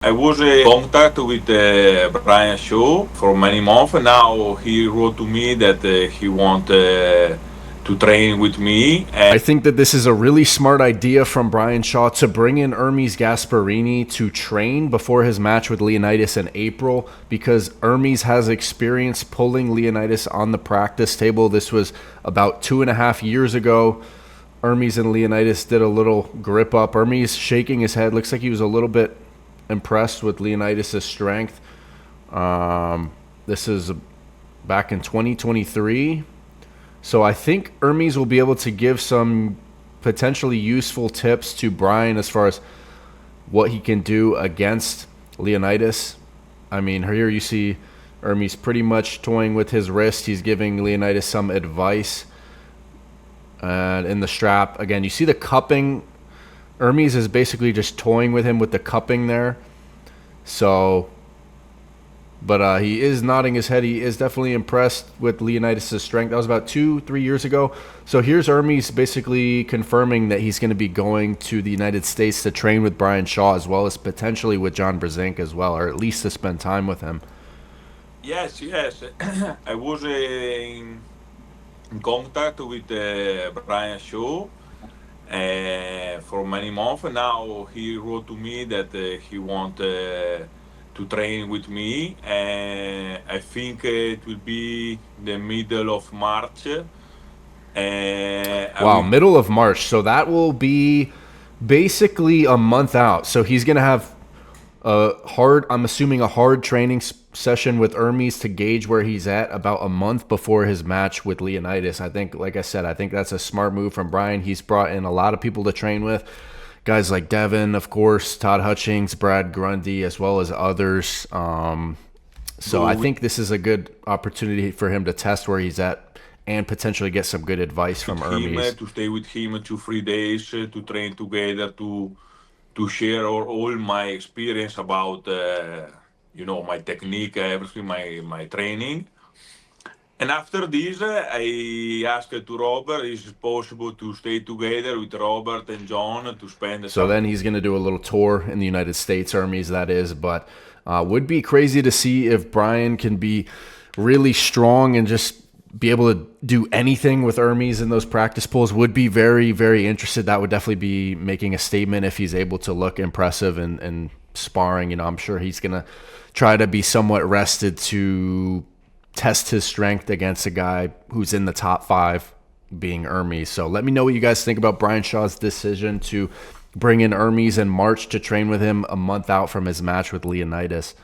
I was in contact with Brian Shaw for many months. Now he wrote to me that he want to train with me. I think that this is a really smart idea from Brian Shaw to bring in Hermes Gasparini to train before his match with Leonidas in April, because Hermes has experience pulling Leonidas on the practice table. This was about 2.5 years ago. Hermes and Leonidas did a little grip up. Hermes shaking his head. Looks like he was a little bit impressed with Leonidas' strength. This is back in 2023. So I think Hermes will be able to give some potentially useful tips to Brian as far as what he can do against Leonidas. I mean, here you see Hermes pretty much toying with his wrist. He's giving Leonidas some advice. And in the strap, again, you see the cupping. Hermes is basically just toying with him with the cupping there. So, but he is nodding his head. He is definitely impressed with Leonidas' strength. That was about 2-3 years ago. So here's Hermes basically confirming that he's going to be going to the United States to train with Brian Shaw, as well as potentially with John Brzenk as well, or at least to spend time with him. Yes, yes. I was in contact with Brian Shaw for many months. Now he wrote to me that he want to train with me. I think it will be the middle of March. Wow, middle of March. So that will be basically a month out. So he's going to have I'm assuming a hard training session with Hermes to gauge where he's at about a month before his match with Leonidas. I think, like I said, I think that's a smart move from Brian. He's brought in a lot of people to train with. Guys like Devin, of course, Todd Hutchings, Brad Grundy, as well as others. So I think this is a good opportunity for him to test where he's at and potentially get some good advice from Hermes. To stay with him 2-3 days to train together, to share all my experience about my technique, everything, my training. And after this, I asked to Robert, is it possible to stay together with Robert and John to spend So then he's going to do a little tour in the United States, Hermes, that is. But would be crazy to see if Brian can be really strong and just be able to do anything with Hermes in those practice pulls. Would be very, very interested. That would definitely be making a statement if he's able to look impressive and sparring. I'm sure he's going to try to be somewhat rested to test his strength against a guy who's in the top 5, being Hermes. So let me know what you guys think about Brian Shaw's decision to bring in Hermes in March to train with him a month out from his match with Leonidas.